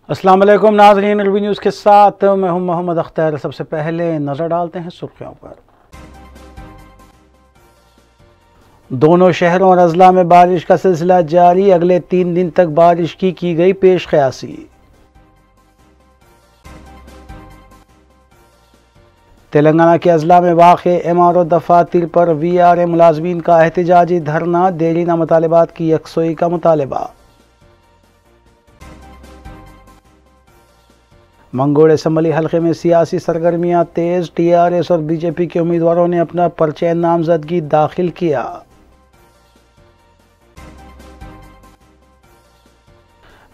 अस्सलाम वालेकुम नाज़रीन, रवि न्यूज़ के साथ मैं हूं मोहम्मद अख्तर। सबसे पहले नज़र डालते हैं सुर्खियों पर। दोनों शहरों और अजला में बारिश का सिलसिला जारी, अगले 3 दिन तक बारिश की गई पेश क़यासी। तेलंगाना के अजला में वाक़े एमआरओ दफातर पर वीआरए मुलाजमीन का एहतजाजी धरना, देरीना मुतालबात की यकसोई का मुतालबा। मंगोड़ असम्बली हल्के में सियासी सरगर्मियां तेज, टीआरएस और बीजेपी के उम्मीदवारों ने अपना पर्चा नामजदगी दाखिल किया।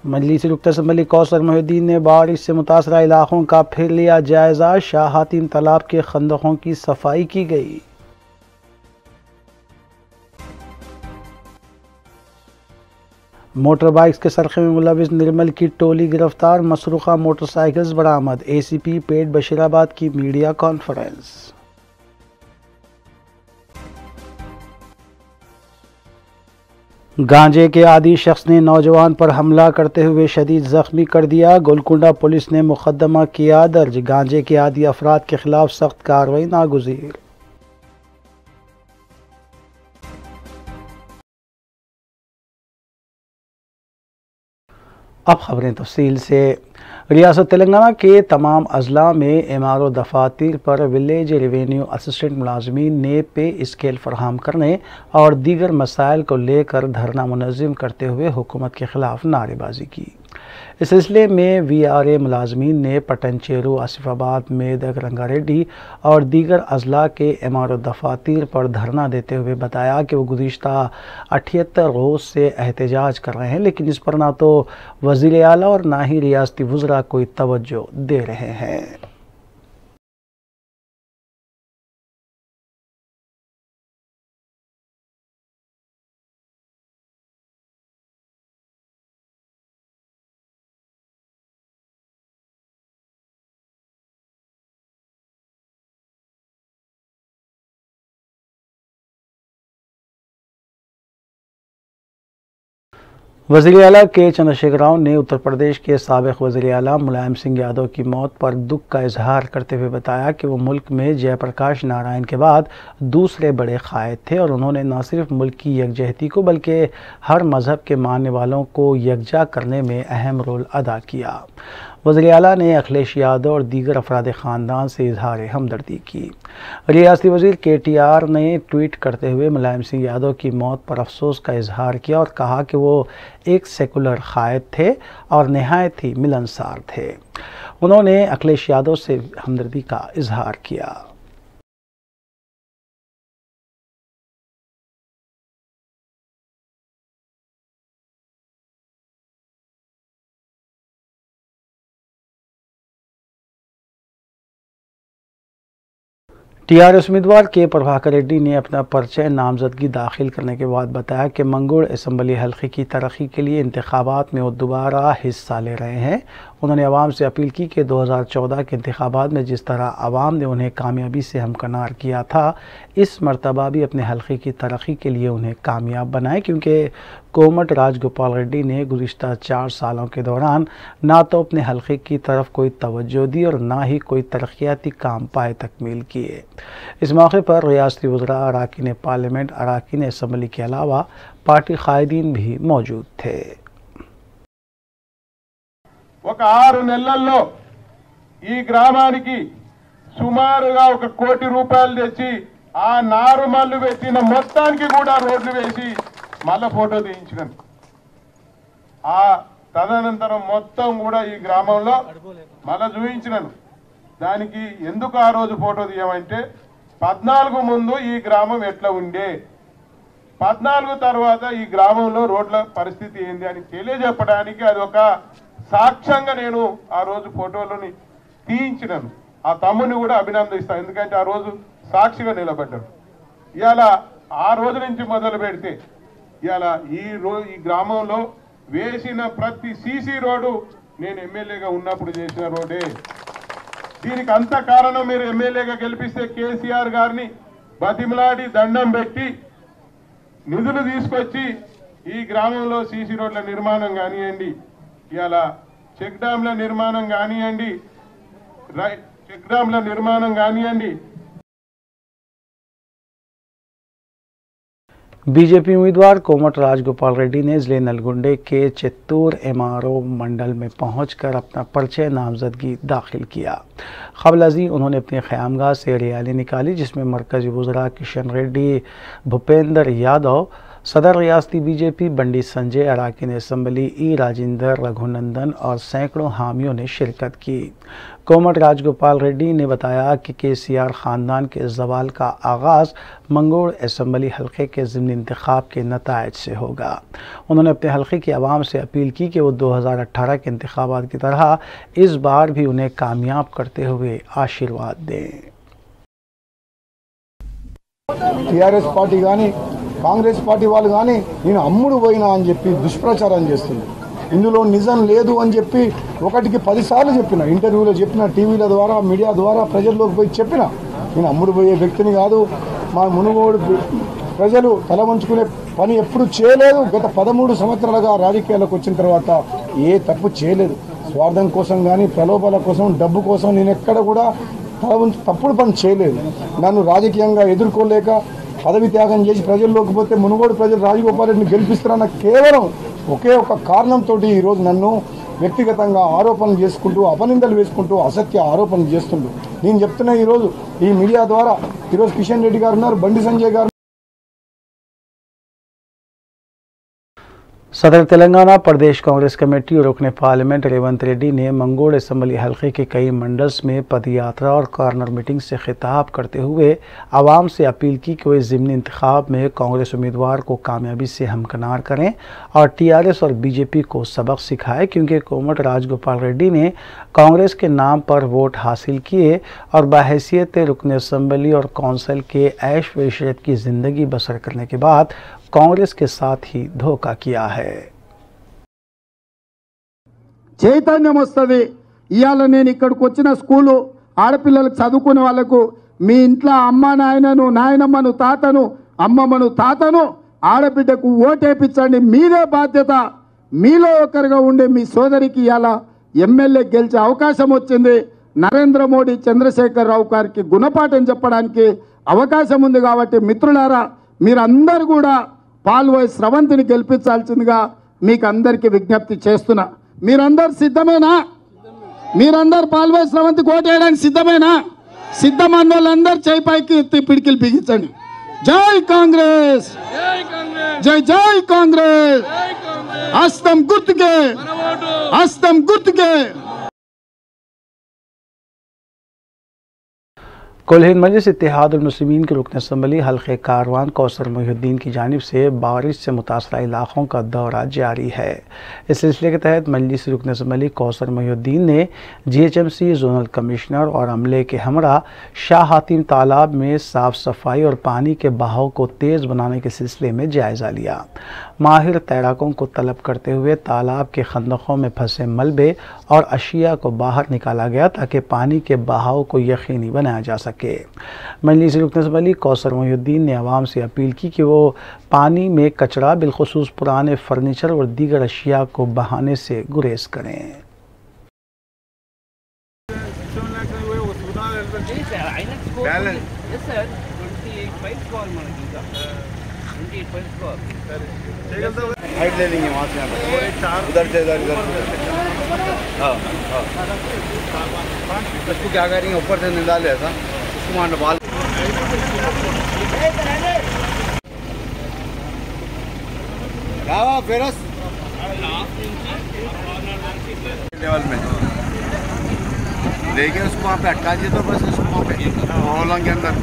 मजलिस रुकन असम्बली कौसर मोहिउद्दीन ने बारिश से मुतासरा इलाकों का फिर लिया जायजा, शाह हातिम तालाब के खंदकों की सफाई की गई। मोटर बाइक्स के सरखे में मुलविस निर्मल की टोली गिरफ्तार, मसरूखा मोटरसाइकिल्स बरामद, एसीपी पेट बशीराबाद की मीडिया कॉन्फ्रेंस। गांजे के आदी शख्स ने नौजवान पर हमला करते हुए शदीद जख्मी कर दिया, गोलकुंडा पुलिस ने मुकदमा किया दर्ज, गांजे के आदी अफराद के खिलाफ सख्त कार्रवाई नागुज़ीर। अब खबरें तफसील से। रियासत तेलंगाना के तमाम अजला में एमआरओ दफातर पर विलेज रेवेन्यू असिस्टेंट मुलाजमीन ने पे स्केल फराहम करने और दीगर मसाइल को लेकर धरना मुनज़्ज़म करते हुए हुकूमत के खिलाफ नारेबाजी की। इस सिलसिले में वीआरए मुलाजमीन ने पटनचेरू, आसिफाबाद, मेदक, रंगारेड्डी और दीगर अजला के एमआरओ दफातर पर धरना देते हुए बताया कि वो गुज़िश्ता 78 रोज़ से एहतजाज कर रहे हैं, लेकिन इस पर ना तो वज़ीर आला और ना ही रियासती वज़रा कोई तवज्जो दे रहे हैं। वज़ीर आला के चंद्रशेखर राव ने उत्तर प्रदेश के साबिक़ वज़ीर आला मुलायम सिंह यादव की मौत पर दुख का इजहार करते हुए बताया कि वो मुल्क में जयप्रकाश नारायण के बाद दूसरे बड़े क़ायद थे और उन्होंने न सिर्फ मुल्क की यकजहती को बल्कि हर मज़हब के मानने वालों को यकजा करने में अहम रोल अदा किया। वज़ीर आला ने अखिलेश यादव और दीगर अफराद ख़ानदान से इजहार हमदर्दी की। रियासती वज़ीर KTR ने ट्वीट करते हुए मुलायम सिंह यादव की मौत पर अफसोस का इजहार किया और कहा कि वो एक सेकुलर क़ायद थे और नहायत ही मिलनसार थे। उन्होंने अखिलेश यादव से हमदर्दी का इजहार किया। टीआरएस उम्मीदवार के प्रभाकर रेड्डी ने अपना पर्चा नामजदगी दाखिल करने के बाद बताया कि मंगोड़ असम्बली हल्के की तरक्की के लिए इंतखाबात में वो दोबारा हिस्सा ले रहे हैं। उन्होंने अवाम से अपील की कि 2014 के इंतखाबात में जिस तरह अवाम ने उन्हें कामयाबी से हमकनार किया था, इस मरतबा भी अपने हल्के की तरक्की के लिए उन्हें कामयाब बनाएं, क्योंकि कोमट राजगोपाल रेड्डी ने गुज़िश्ता 4 सालों के दौरान ना तो अपने हल्के की तरफ कोई तवज्जो दी और ना ही कोई तरक्याती काम पाए तकमील किए। इस मौके पर रियासती वज़रा, अराकीन पार्लियामेंट, अराकीन असम्बली के अलावा पार्टी कायदीन भी मौजूद थे। ఒక 6 నెలల్లో ఈ గ్రామానికి సుమారుగా 1 కోటి రూపాయలు తెచ్చి ఆ నారుమల్లు పెట్టిన మొత్తానికి కూడా రోడ్లు వేసి మళ్ళా ఫోటో తీయించినాను. ఆ తదనంతరం మొత్తం కూడా ఈ గ్రామంలో మళ్ళా చూపించినాను. దానికి ఎందుకు ఆ రోజు ఫోటో తీయమంటే 14 ముందు ఈ గ్రామం ఎట్లా ఉండే, 14 తర్వాత ఈ గ్రామంలో రోడ్ల పరిస్థితి ఏంది అని తెలియజెప్పడానికి అది ఒక సాక్ష్యంగా నేను ఆ రోజు ఫోటోలని తీయించినాను. ఆ తమ్ముని కూడా అభినందిస్తాను, ఎందుకంటే ఆ రోజు సాక్షిగా నిలబడ్డాడు. ఇవాళ ఆ రోజు నుంచి మొదలు పెడితే ఇవాళ ఈ గ్రామంలో వేసిన ప్రతి సీసీ రోడ్డు నేను ఎమ్మెల్యేగా ఉన్నప్పుడు చేసిన రోడ్డే. దీనికి అంత కారణం మీరు ఎమ్మెల్యేగా గెలిపిస్తే కేసీఆర్ గారిని బతిమలాడి దండం పెట్టి నిధులు తీసుకొచ్చి ఈ గ్రామంలో సీసీ రోడ్ల నిర్మాణం కానివ్వండి, ఇవాళ చెక్ డ్యాంల నిర్మాణం కానివ్వండి, చెక్ డ్యాంల నిర్మాణం కానివ్వండి। बीजेपी उम्मीदवार कोमट राजगोपाल रेड्डी ने जिले नलगुंडे के चित्तूर एमआरओ मंडल में पहुंचकर अपना पर्चे नामजदगी दाखिल किया। क़ब्ल अज़ीं उन्होंने अपनी ख़यामगाह से रैली निकाली, जिसमें मरकज़ी वज़रा किशन रेड्डी, भूपेंद्र यादव, सदर रियासती बीजेपी बंडी संजय, अराकीन असम्बली ई राजेंद्र रघुनंदन और सैकड़ों हामियों ने शिरकत की। कोमट राजगोपाल रेड्डी ने बताया कि केसीआर ख़ानदान के ज़वाल का आगाज़ मंगोड़ असम्बली हल्के के ज़िमनी इंतखाब के नताइज से होगा। उन्होंने अपने हल्के की आवाम से अपील की कि वो 2018 के इंतखाबात की तरह इस बार भी उन्हें कामयाब करते हुए आशीर्वाद दें। टीआरएस पार्टी गानी कांग्रेस पार्टी వాళ్ళు గాని నేను అమ్ముడు పోయినా అని చెప్పి దుష్ప్రచారం చేస్తుంది। ఇందులో నిజం లేదు అని చెప్పి ఒకటికి 10 సార్లు చెప్పిన, ఇంటర్వ్యూలో చెప్పిన, టీవీల ద్వారా మీడియా ద్వారా ప్రజల్లోకి పోయి చెప్పిన, నేను అమ్ముడు పోయే వ్యక్తిని కాదు। మా మునుగోడు ప్రజలు తల వంచుకునే పని ఎప్పుడు చేయలేదు। గత 13 సంవత్సరాలుగా రాజకీయాలకు వచ్చిన తర్వాత ఏ తప్పు చేయలేదు। స్వార్థం కోసం కానీ ప్రలోభాల కోసం డబ్బు కోసం నేను ఎక్కడ కూడా తప్పుడు పని చేయలేదు। నన్ను రాజకీయంగా ఎదుర్కోలేక పదవి త్యాగం చేసి ప్రజల్లోకి పోతే మునుగోడు ప్రజలు రాజగోపాల్ రెడ్డిని గెలిపిస్తారన్న కేవలం ఒకే ఒక కారణంతో ఈరోజు నన్ను వ్యక్తిగతంగా ఆరోపణలు చేసుకుంటూ అపనిందలు వేసుకుంటూ అసత్య ఆరోపణలు చేస్తుంటూ నేను చెప్తున్నా। ఈరోజు ఈ మీడియా ద్వారా ఈరోజు కిషన్ రెడ్డి గారు ఉన్నారు, బండి సంజయ్ గారు। सदर तेलंगाना प्रदेश कांग्रेस कमेटी और रुकने पार्लियामेंट रेवंत रेड्डी ने मंगोड़ असम्बली हल्के के कई मंडल्स में पदयात्रा और कॉर्नर मीटिंग से खिताब करते हुए आवाम से अपील की कि वे ज़िमनी इंतखाब में कांग्रेस उम्मीदवार को कामयाबी से हमकिनार करें और टीआरएस और बीजेपी को सबक सिखाएं, क्योंकि कोमट राजगोपाल रेड्डी ने कांग्रेस के नाम पर वोट हासिल किए और बहैसियत रुकने असम्बली और कौंसिल के ऐश व इशरत की ज़िंदगी बसर करने के बाद कांग्रेस के साथ ही धोखा किया है। చైతన్యం వస్తుంది। ఇవాళ నేను ఇక్కడికి వచ్చిన స్కూలు ఆడపిల్లలకు చదువుకునే వాళ్ళకు మీ ఇంట్లో అమ్మ నాయనను, నాయనమ్మను, తాతను, అమ్మమ్మను, తాతను ఆడబిడ్డకు ఓటేపించండి, మీదే బాధ్యత। మీలో ఒకరిగా ఉండే మీ సోదరికి ఇవాళ ఎమ్మెల్యే గెలిచే అవకాశం వచ్చింది। నరేంద్ర మోడీ చంద్రశేఖర్ రావు గారికి గుణపాఠం చెప్పడానికి అవకాశం ఉంది। కాబట్టి మిత్రులారా, మీరందరూ కూడా పాల్వోయ్ స్రవంతిని గెలిపించాల్సిందిగా మీకు అందరికీ విజ్ఞప్తి చేస్తున్నా। మీరందరూ సిద్ధమేనా? మీరందరూ పాల్వోయ్ స్రవంతి కోటేయడానికి సిద్ధమేనా? సిద్ధమన్న వాళ్ళందరూ చేయి పైకి ఎత్తి పిడికిలు బిగించండి। జై కాంగ్రెస్, జై జై కాంగ్రెస్, హస్తం గుర్తుకే, హస్తం గుర్తుకే। कुल हिंद मजलिस इत्तेहादुल मुस्लिमीन के रुकन असम्बली हल्के कारवान कौसर मोहिउद्दीन की जानिब से बारिश से मुतासरा इलाक़ों का दौरा जारी है। इस सिलसिले के तहत मजलिस रुकन असम्बली कौसर मोहिउद्दीन ने GHMC जोनल कमिश्नर और अमले के हमरा शाह हातिम तालाब में साफ़ सफाई और पानी के बहाव को तेज़ बनाने के सिलसिले में जायज़ा लिया। माहिर तैराकों को तलब करते हुए तालाब के खंदकों में फंसे मलबे और अशिया को बाहर निकाला गया, ताकि पानी के बहाव को यकीनी बनाया जा सके। मजलिस रुकन असम्बली कौसर मोहिउद्दीन ने आवाम से अपील की कि वो पानी में कचरा, बिलखुसूस पुराने फर्नीचर और दीगर अशिया को बहाने से गुरेज करें। हाइट ले लेंगे वहाँ से, उधर से इधर हाँ हाँ। उसको क्या करेंगे, ऊपर से निकाल ऐसा उसको वहाँ बाल फेरस लेवल में, लेकिन उसको वहाँ पे अटका दिए तो बस उसको वहाँ पे होलों के अंदर।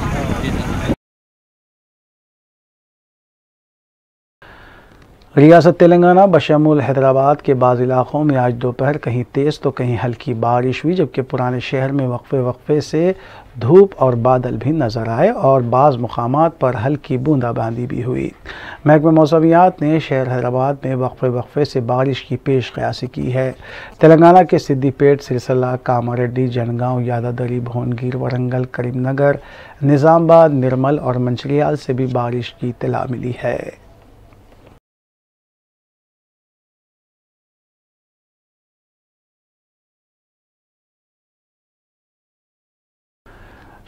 रियासत तेलंगाना बशमूल हैदराबाद के बाज़ इलाक़ों में आज दोपहर कहीं तेज़ तो कहीं हल्की बारिश हुई, जबकि पुराने शहर में वक्फे से धूप और बादल भी नज़र आए और बाज़ मुकामात पर हल्की बूंदाबांदी भी हुई। महकमा मौसमियात ने शहर हैदराबाद में वक्फे से बारिश की पेश क़यासी की है। तेलंगाना के सिद्दीपेट, सिरसला, कामारेड्डी, जनगांव, यादादरी, भुवनगिर, वरंगल, करीमनगर, निज़ामाबाद, निर्मल और मंचिलियाल से भी बारिश की इत्तला मिली है।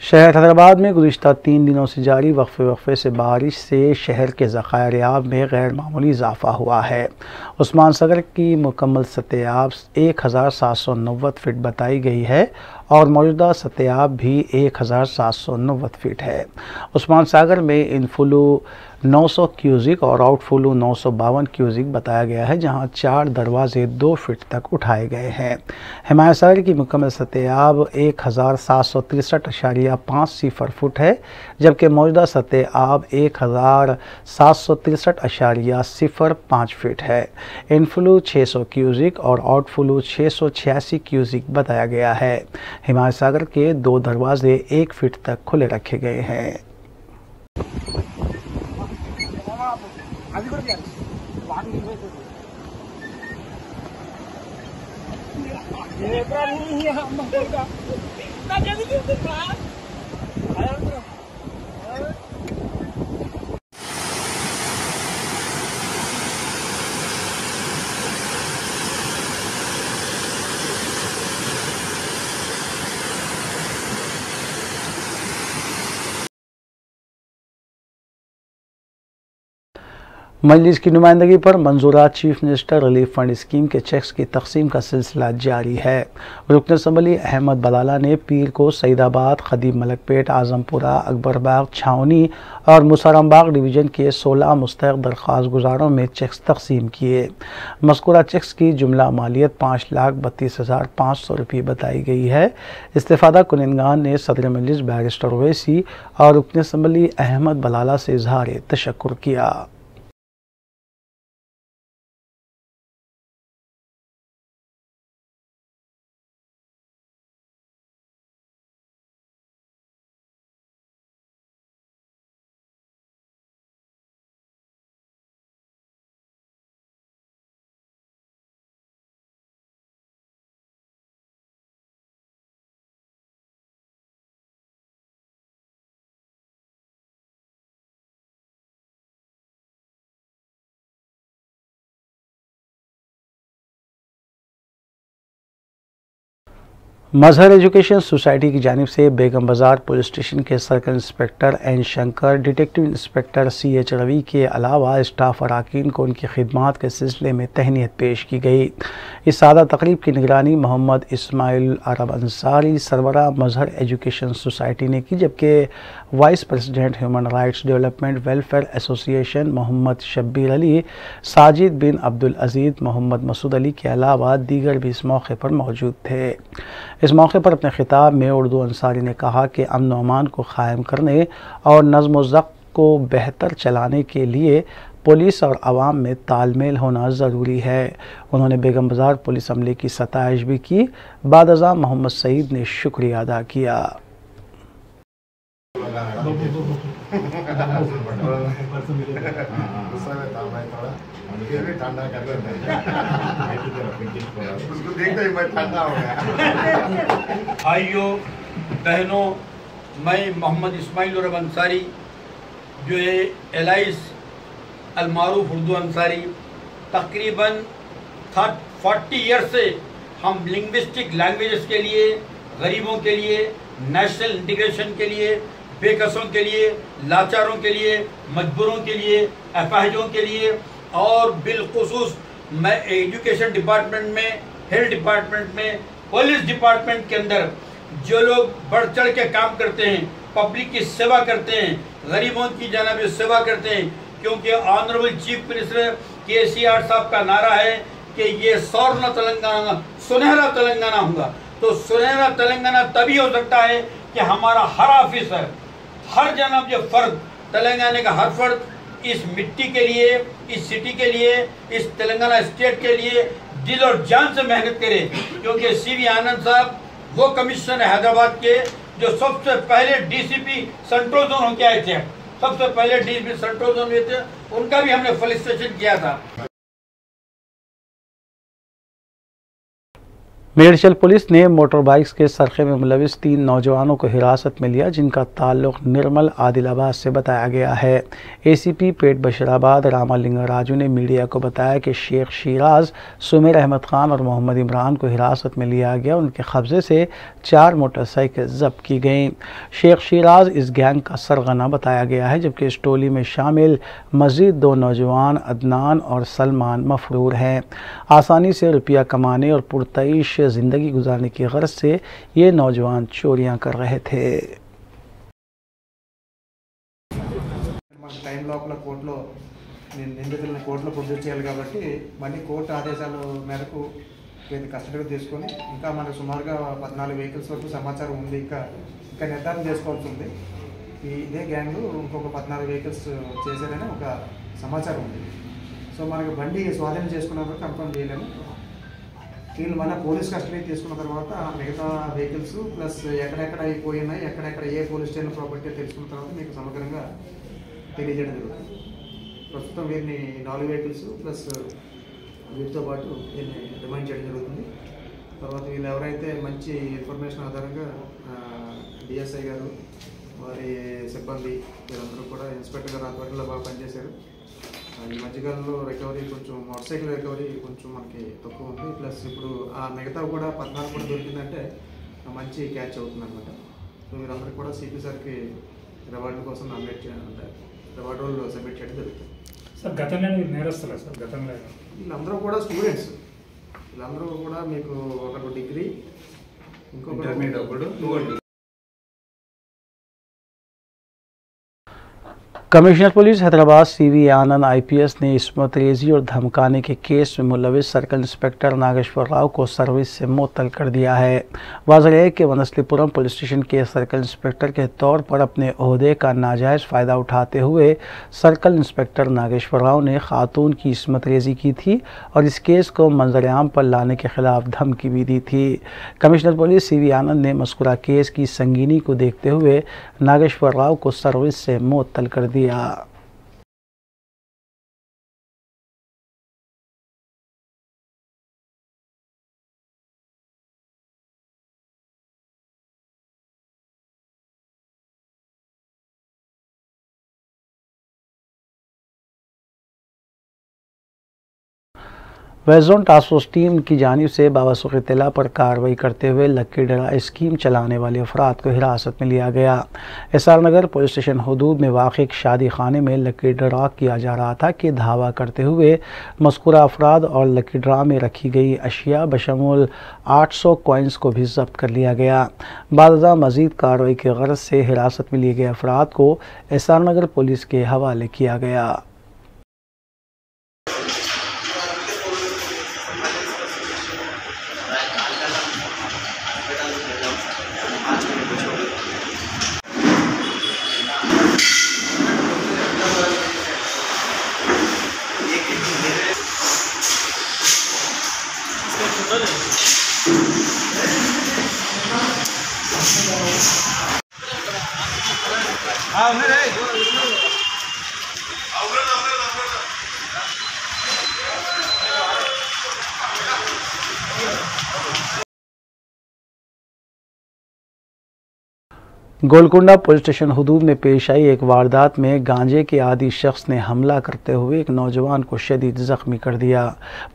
शहर हैदराबाद में गुज़िश्ता 3 दिनों से जारी वक्फे से बारिश से शहर के ज़खायर आब में गैर मामूली इजाफा हुआ है। उस्मान सागर की मुकम्मल सतह आब 1790 फीट बताई गई है और मौजूदा सतह आब भी 1790 फीट है। उस्मान सागर में इनफ्लो 900 क्यूजिक और आउटफ्लो 952 क्यूजिक बताया गया है, जहां 4 दरवाजे 2 फीट तक उठाए गए हैं। हिमायत सागर की मुकम्मल सतह आब 1763.50 फुट है, जबकि मौजूदा सतह आब 1763.05 फीट है। इनफ्लो 600 क्यूजिक और आउटफ्लो 686 क्यूजिक बताया गया है। हिमायत सागर के 2 दरवाजे 1 फीट तक खुले रखे गए हैं। मजलिस की नुमाइंदगी पर मंजूरात chief minister relief fund scheme के चेक्स की तकसीम का सिलसिला जारी है। रुकन असम्बली अहमद बलाला ने पीर को सईदाबाद, खदीम मलकपेट, आजमपुरा, अकबरबाग, छावनी और मुसरमबाग डिवीज़न के 16 मुस्तहक़ दरख्वास्त गुजारों में चेक्स तकसीम किए। मज़कूरा चेक्स की जुमला मालियत 5,32,500 रुपये बताई गई है। इस्तिफ़ादा कुनिंदगान ने सदर मजलिस बैरिस्टर ओवैसी और रुकन असम्बली अहमद बलाला से इज़हार तशक्कुर किया। मजहर एजुकेशन सोसाइटी की जानिब से बेगम बाज़ार पुलिस स्टेशन के circle inspector N Shankar, detective inspector CH Ravi के अलावा स्टाफ अरकान को उनकी खिदमात के सिलसिले में तहनीत पेश की गई। इस सादा तकरीब की निगरानी मोहम्मद इस्माइल अरब अंसारी सरबरा मजहर एजुकेशन सोसाइटी ने की, जबकि vice president human rights development welfare association Mohammed Shabbir Ali, Sajid bin Abdul Aziz, Mohammed Masood Ali के अलावा दीगर भी इस मौके पर मौजूद थे। इस मौके पर अपने खिताब में उर्दू अंसारी ने कहा कि अमन व अमान को क़ायम करने और नज़्म व ज़ब्त को बेहतर चलाने के लिए पुलिस और आवाम में तालमेल होना ज़रूरी है। उन्होंने बेगम बाज़ार पुलिस अमले की सताइश भी की। बाद अज़ा मोहम्मद सईद ने शुक्रिया अदा किया। भाइयों बहनों, मैं मोहम्मद इस्माइल अरब अंसारी जो है एलाइस अलमारूफ उर्दू अंसारी, तकरीबन 40 ईयर से हम लिंग्विस्टिक लैंग्वेजेस के लिए, गरीबों के लिए, नेशनल इंटीग्रेशन के लिए, बेकसों के लिए, लाचारों के लिए, मजबूरों के लिए, अपाहिजों के लिए और बिलखुसूस मैं एजुकेशन डिपार्टमेंट में, हेल्थ डिपार्टमेंट में, पुलिस डिपार्टमेंट के अंदर जो लोग बढ़ चढ़ के काम करते हैं, पब्लिक की सेवा करते हैं, गरीबों की जानिब सेवा करते हैं, क्योंकि ऑनरेबल चीफ मिनिस्टर KCR साहब का नारा है कि ये स्वर्ण तेलंगाना, सुनहरा तेलंगाना होगा। तो सुनहरा तेलंगाना तभी हो सकता है कि हमारा हर ऑफिसर, हर जनाब जो फर्द, तेलंगाना का हर फर्द इस मिट्टी के लिए, इस सिटी के लिए, इस तेलंगाना स्टेट के लिए दिल और जान से मेहनत करे, क्योंकि CV आनंद साहब वो कमिश्नर हैदराबाद के जो सबसे पहले DCP सेंट्रल जोन होके आए थे, सबसे पहले DCP सेंट्रल जोन हुए थे, उनका भी हमने फेलिसिटेशन किया था। मेडचल पुलिस ने मोटर बाइक्स के सरखे में मुलविस 3 नौजवानों को हिरासत में लिया, जिनका ताल्लुक निर्मल आदिलाबाद से बताया गया है। एसीपी पेट बशीराबाद रामालिंगा राजू ने मीडिया को बताया कि शेख शिराज, सुमेर अहमद खान और मोहम्मद इमरान को हिरासत में लिया गया। उनके कब्जे से 4 मोटरसाइकिल जब्त की गई। शेख शिराज इस गैंग का सरगना बताया गया है, जबकि इस टोली में शामिल मजीद 2 नौजवान अदनान और सलमान मफरूर हैं। आसानी से रुपया कमाने और पुरतईश ज़िंदगी गुजारने की गर्ज से ये नौजवान चोरियां कर रहे थे। టైం లోపల కోర్టులో నిందితులను కోర్టులో ప్రొడ్యూస్ చేయాలి కాబట్టి మళ్ళీ కోర్టు ఆదేశాల మేరకు వీరిని కస్టడీకి తీసుకొని ఇంకా మనకు సుమారుగా 14 వెహికల్స్ వరకు సమాచారం ఉంది. ఇంకా నిర్ధారణ చేసుకోవాల్సి ఉంది. ఇదే గ్యాంగ్ ఇంకొక 14 వెహికల్స్ చేశారని ఒక సమాచారం ఉంది. సో మనకు బండి స్వాధీనం చేసుకున్నప్పుడు కన్ఫర్మ్ చేయలేము. వీళ్ళు మళ్ళీ పోలీస్ కస్టడీ తీసుకున్న తర్వాత మిగతా వెహికల్స్ ప్లస్ ఎక్కడెక్కడ అయిపోయినాయి, ఎక్కడెక్కడ ఏ పోలీస్ స్టేషన్ ప్రాపర్టీ తెలుసుకున్న తర్వాత మీకు సమగ్రంగా తెలియజేయడం జరుగుతుంది. ప్రస్తుతం వీరిని 4 వెహికల్స్ ప్లస్ వీటితో పాటు వీరిని రిమైండ్ చేయడం జరుగుతుంది. తర్వాత వీళ్ళు ఎవరైతే మంచి ఇన్ఫర్మేషన్ ఆధారంగా డిఎస్ఐ గారు, వారి సిబ్బంది వీళ్ళందరూ కూడా ఇన్స్పెక్టర్ గారు ఆధ్వర్యంలో బాగా పనిచేశారు. ఈ మధ్యకాలంలో రికవరీ కొంచెం మోటార్ సైకిల్ రికవరీ కొంచెం మనకి తక్కువ ఉంది. ప్లస్ ఇప్పుడు ఆ మిగతా కూడా 14 కూడా దొరికిందంటే మంచి క్యాచ్ అవుతుంది అనమాట. సో వీరందరికీ కూడా సిపి సార్కి రివార్డు కోసం నామినేట్ చేయాలంటే రివార్డు రోల్ సబ్మిట్ చేయడం జరుగుతుంది. సార్ గతంలో మీరు నేరస్తులే సార్? గతంలో వీళ్ళందరూ కూడా స్టూడెంట్స్. వీళ్ళందరూ కూడా మీకు ఒకటి డిగ్రీ, ఇంకొకటి intermediate. Commissioner police Hyderabad CV Anand IPS ने इस्मत रेजी और धमकाने के केस में मुलविस सर्कल इंस्पेक्टर नागेश्वर राव को सर्विस से मुअत्तल कर दिया है। वाज़ेह है कि वनस्थलीपुरम पुलिस स्टेशन के सर्कल इंस्पेक्टर के तौर पर अपने ओहदे का नाजायज़ फ़ायदा उठाते हुए सर्कल इंस्पेक्टर नागेश्वर राव ने खातून की इस्मत रेजी की थी और इस केस को मंजर-ए-आम पर लाने के खिलाफ धमकी भी दी थी। कमिश्नर पुलिस सीवी आनंद ने मज़कूरा केस की संगीनी को देखते हुए नागेश्वर राव को सर्विस से मुअत्तल कर दिया। West zone task force team की जानिब से बावसूख इत्तला पर कार्रवाई करते हुए लक्की ड्रा स्कीम चलाने वाले अफराद को हिरासत में लिया गया। एसआर नगर पुलिस स्टेशन हदूद में वाक़ शादी खाने में लक्की ड्रा किया जा रहा था कि धावा करते हुए मज़कूरा अफराद और लक्की ड्रा में रखी गई अशिया बशमूल 800 कॉइन्स को भी जब्त कर लिया गया। बादजा मज़ीद कार्रवाई की गर्ज से हिरासत में लिए गए अफराद को एसआर नगर पुलिस के हवाले किया गया। गोलकुंडा पुलिस स्टेशन हदूद में पेश आई एक वारदात में गांजे के आदी शख्स ने हमला करते हुए एक नौजवान को शदीद ज़ख्मी कर दिया।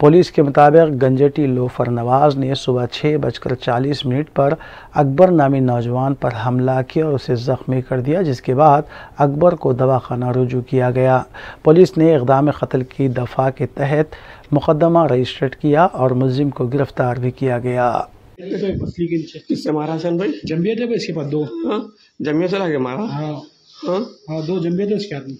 पुलिस के मुताबिक गंजटी लोफर नवाज ने सुबह 6:40 पर अकबर नामी नौजवान पर हमला किया और उसे ज़ख्मी कर दिया, जिसके बाद अकबर को दवाखाना रुजू किया गया। पुलिस ने इक़दाम क़त्ल की दफ़ा के तहत मुक़दमा रजिस्टर्ड किया और मुलज़िम को गिरफ़्तार भी किया गया। किससे मारा हसन भाई? जम्बियत है इसके पास 2। हाँ जमिया से लाके मारा। हाँ हाँ हाँ 2 जम्बियत है उसके हाथ में।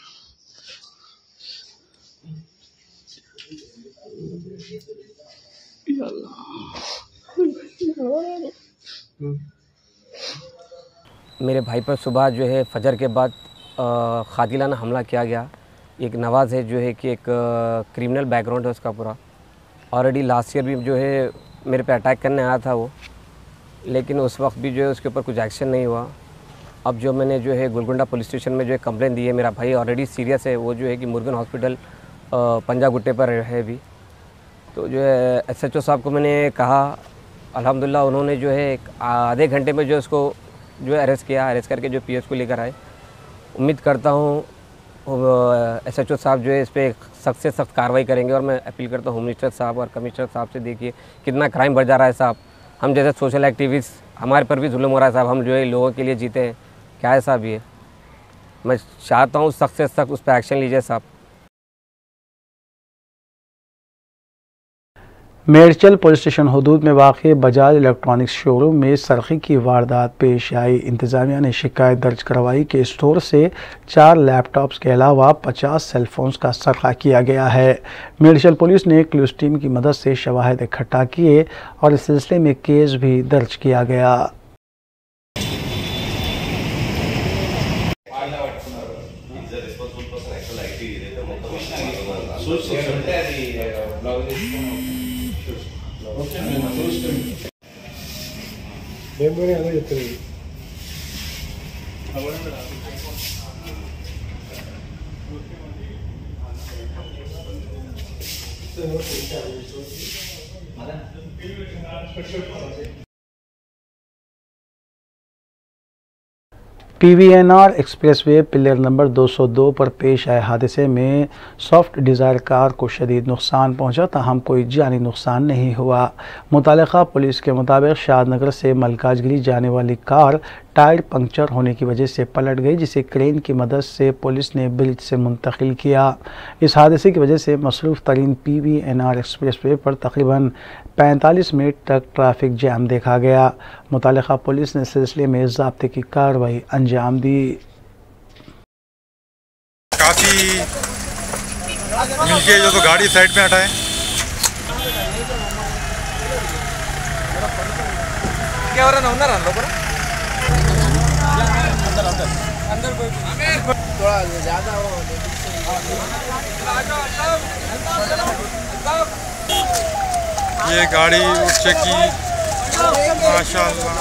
मेरे भाई पर सुबह जो है फजर के बाद खातिलाना हमला किया गया। एक नवाज़ है जो है कि एक क्रिमिनल बैकग्राउंड है उसका पूरा। ऑलरेडी लास्ट ईयर भी जो है मेरे पे अटैक करने आया था वो, लेकिन उस वक्त भी जो है उसके ऊपर कुछ एक्शन नहीं हुआ। अब जो मैंने जो है गोलकुंडा पुलिस स्टेशन में जो है कंप्लेन दी है, मेरा भाई ऑलरेडी सीरियस है, वो जो है कि मुर्गन हॉस्पिटल पंजागुट्टे पर है अभी। तो जो है SHO साहब को मैंने कहा अल्हम्दुलिल्लाह उन्होंने जो है आधे घंटे में जो उसको जो है अरेस्ट किया, अरेस्ट करके जो पीएस को लेकर आए। उम्मीद करता हूँ SHO साहब जो है इस पर सख्त से सख्त कार्रवाई करेंगे और मैं अपील करता हूँ होम मिनिस्टर साहब और कमिश्नर साहब से, देखिए कितना क्राइम बढ़ जा रहा है साहब। हम जैसे सोशल एक्टिविस्ट, हमारे पर भी जुल्म हो रहा है साहब। हम जो है लोगों के लिए जीते हैं, क्या है साहब ये। मैं चाहता हूँ सख्त से सख्त उस पर एक्शन लीजिए साहब। मेरचल पुलिस स्टेशन हदूद में वाक़ बजाज इलेक्ट्रॉनिक्स शोरूम में सरखी की वारदात पेश आई। इंतज़ामिया ने शिकायत दर्ज करवाई कि स्टोर से 4 लैपटॉप्स के अलावा 50 सेलफोन्स का सरखा किया गया है। मेरचल पुलिस ने क्लूज टीम की मदद से शवाहिद इकट्ठा किए और इस सिलसिले में केस भी दर्ज किया गया। PVNR एक्सप्रेसवे पिलर नंबर 202 पर पेश आए हादसे में सॉफ्ट डिज़ायर कार को शदीद नुकसान पहुंचा, ताहम कोई जानी नुकसान नहीं हुआ। मुतालिका पुलिस के मुताबिक शादनगर से मलकाजगिरी जाने वाली कार टायर पंक्चर होने की वजह से पलट गई, जिसे क्रेन की मदद से पुलिस ने ब्रिज से मुंतकिल किया। इस हादसे की वजह से मसरूफ़ तरीन PVNR एक्सप्रेसवे पर तकरीबन 45 मिनट तक ट्रैफिक जैम देखा गया। मुतालिका पुलिस ने सिलसिले में ज़ाब्ते की कार्रवाई अंजाम दी। काफ़ी मिलके जो तो गाड़ी साइड में हटाए। क्या हो रहा है ना अंदर थोड़ा ज़्यादा हो। ये गाड़ी चेक की माशाअल्लाह।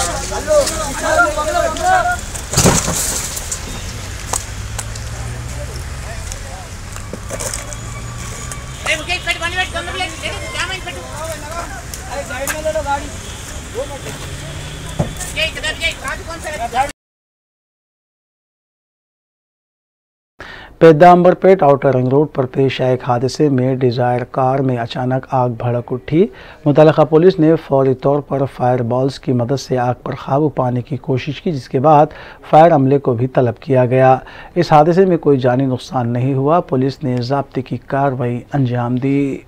पैदाम्बरपेट आउटर रिंग रोड पर पेश आए एक हादसे में डिज़ायर कार में अचानक आग भड़क उठी। मुतल्लिका पुलिस ने फौरी तौर पर फायर बॉल्स की मदद से आग पर काबू पाने की कोशिश की, जिसके बाद फायर अमले को भी तलब किया गया। इस हादसे में कोई जानी नुकसान नहीं हुआ। पुलिस ने ज़ाब्ते की कार्रवाई अंजाम दी।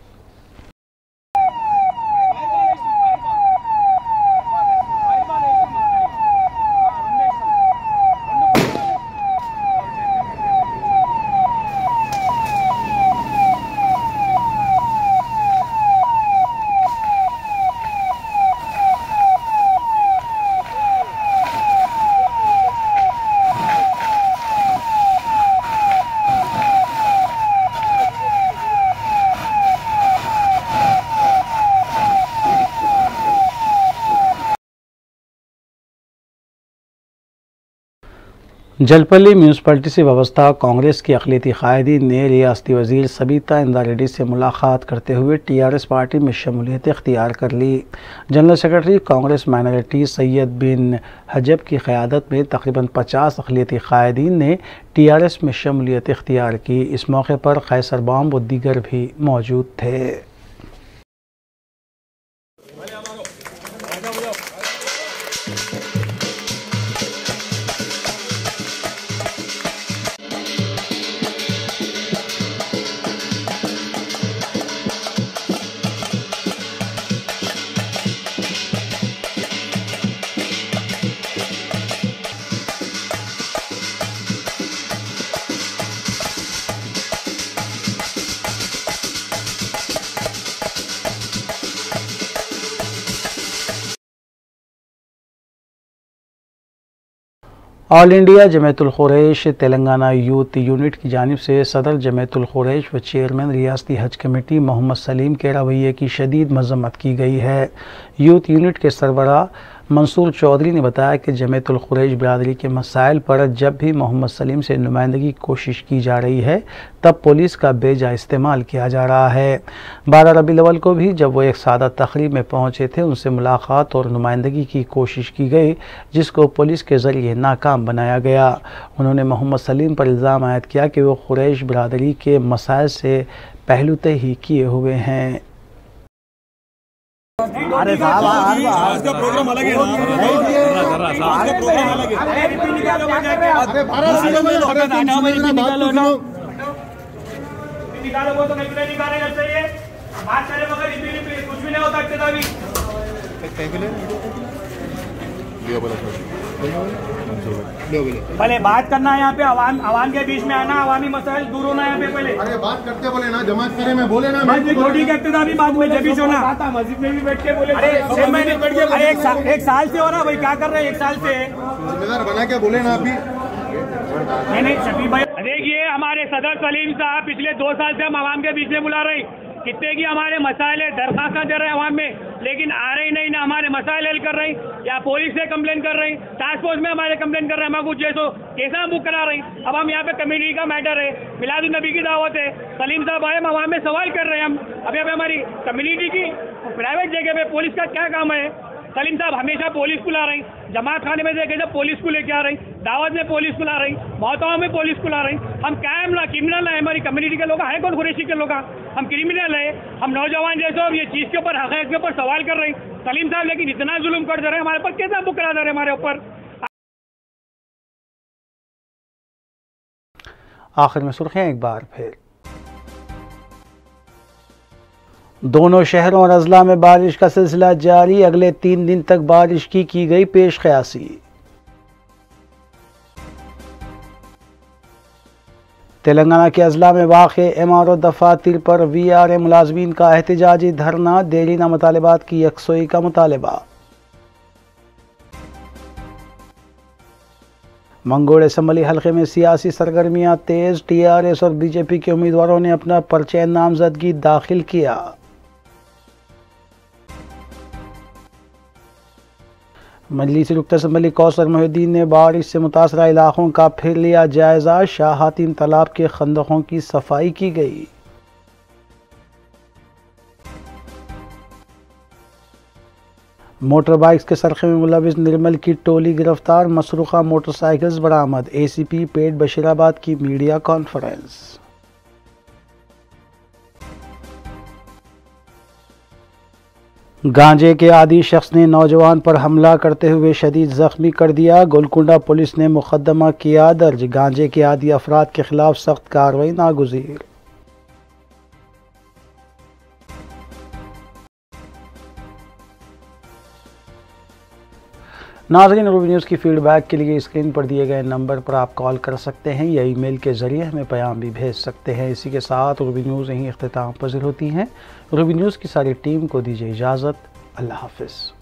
जलपल्ली म्यूनसिपलिटी से वाबस्ता कांग्रेस की अक़लियती कायदीन ने रियासती वज़ीर सबीता इंदा रेड्डी से मुलाकात करते हुए TRS पार्टी में शमूलियत इख्तियार कर ली। General secretary Congress minority Syed bin Hazab की क़यादत में तकरीबन 50 अक़लियती कायदीन ने TRS में शमूलियत इख्तियार की। इस मौके पर कैसर बाम व दीगर भी मौजूद थे। All India Jamiatul Quraish Telangana youth unit की जानिब से सदर जमीयतुल क़ुरैश व चेयरमैन रियासती हज कमेटी मोहम्मद सलीम के रवैये की शदीद मज़म्मत की गई है। यूथ यूनिट के सरबराह मंसूर चौधरी ने बताया कि जमीयतुल कुरैश बिरादरी के मसाइल पर जब भी मोहम्मद सलीम से नुमाइंदगी की कोशिश की जा रही है तब पुलिस का बेजा इस्तेमाल किया जा रहा है। 12 रबीउल अव्वल को भी जब वो एक सादा तकरीब में पहुंचे थे उनसे मुलाकात और नुमाइंदगी की कोशिश की गई जिसको पुलिस के ज़रिए नाकाम बनाया गया। उन्होंने मोहम्मद सलीम पर इल्ज़ाम आयद किया कि वो कुरैश बिरादरी के मसाइल से पहलूते ही किए हुए हैं। अरे साहब आज का प्रोग्राम अलग है ना, आज का प्रोग्राम अलग है। निकालो वो तो निकाले जब से ये बात करे मगर कुछ भी नहीं होता इतना भी। पहले बात करना है यहाँ पे, आवाम के बीच में आना, अवामी मसाइल दूर होना यहाँ पे पहले। अरे बात करते बोले ना, जमात करे में बोले ना, छोटी करते था अभी बाद में जब होना मस्जिद में भी बैठ के बोले। अरे 6 महीने एक साल से हो रहा भाई, क्या कर रहे हैं 1 साल से? जिम्मेदार बना के बोले ना अभी। नहीं शफी भाई देखिए, हमारे सदर सलीम साहब पिछले 2 साल से हम आवाम के बीच में बुला रहे हैं, कितने की हमारे मसाइल दरखास्त दे रहे हैं आवाम में, लेकिन आ रहे ही नहीं, ना हमारे मसाइल हल कर रहे हैं या पुलिस से कंप्लेन कर रहे हैं, टास्क फोर्स में हमारे कंप्लेन कर रहे हैं, हमारे कुछ जैसो कैसा बुक करा रहे हैं। अब हम यहाँ पे कम्युनिटी का मैटर है, मिलादुन नबी की दावत है, सलीम साहब आए, हम आवाम में सवाल कर रहे हैं। हम अब यहाँ पे हमारी कम्युनिटी की प्राइवेट जगह पे पुलिस का क्या काम है? सलीम साहब हमेशा पुलिस को ला रहे हैं, जमात खाने में देखे जब पुलिस को लेके आ रहे हैं, दावत में पुलिस को ला रहे हैं, मौताओं में पुलिस को ला रहे हैं। हम कायम ना क्रिमिनल है, हमारी कम्युनिटी के लोग हैं कौन? कुरैशी के लोग, हम क्रिमिनल है, हम नौजवान जैसे ये चीज के ऊपर हक़ के ऊपर सवाल कर रहे हैं सलीम साहब, लेकिन इतना जुल्म कर दे रहे हैं हमारे पर, कैसा बुक करा दे रहे हैं हमारे ऊपर। आखिर में सुर्खियां एक बार फिर। दोनों शहरों और अजला में बारिश का सिलसिला जारी, अगले 3 दिन तक बारिश की गई पेश क़यासी। तेलंगाना के अजला में वाक़े एमआरओ दफातर पर वीआरए मुलाजमीन का एहतजाजी धरना, देरीना मुतालबात की यकसोई का मुतालबा। मंगोड़ असम्बली हल्के में सियासी सरगर्मियां तेज, टीआरएस और बीजेपी के उम्मीदवारों ने अपना पर्चा नामजदगी दाखिल किया। मजलिस रुकन असम्बली कौसर मोहिउद्दीन ने बारिश से मुतासरा इलाकों का फिर लिया जायजा, शाह हातिम तालाब के खंदकों की सफाई की गई। मोटर बाइक्स के सरखे में मुलविस निर्मल की टोली गिरफ्तार, मसरूखा मोटरसाइकिल्स बरामद, एसीपी पेट बशीराबाद की मीडिया कॉन्फ्रेंस। गांजे के आदी शख्स ने नौजवान पर हमला करते हुए शदीद जख्मी कर दिया, गोलकुंडा पुलिस ने मुकदमा किया दर्ज, गांजे के आदी अफराद के खिलाफ सख्त कार्रवाई नागुज़ीर। नाज़रीन, रूबी न्यूज़ की फीडबैक के लिए स्क्रीन पर दिए गए नंबर पर आप कॉल कर सकते हैं या ईमेल के ज़रिए हमें पैगाम भी भेज सकते हैं। इसी के साथ रूबी न्यूज़ यहीं इख्तिताम पज़ीर होती हैं। रूबी न्यूज़ की सारी टीम को दीजिए इजाज़त। अल्लाह हाफ़िज़।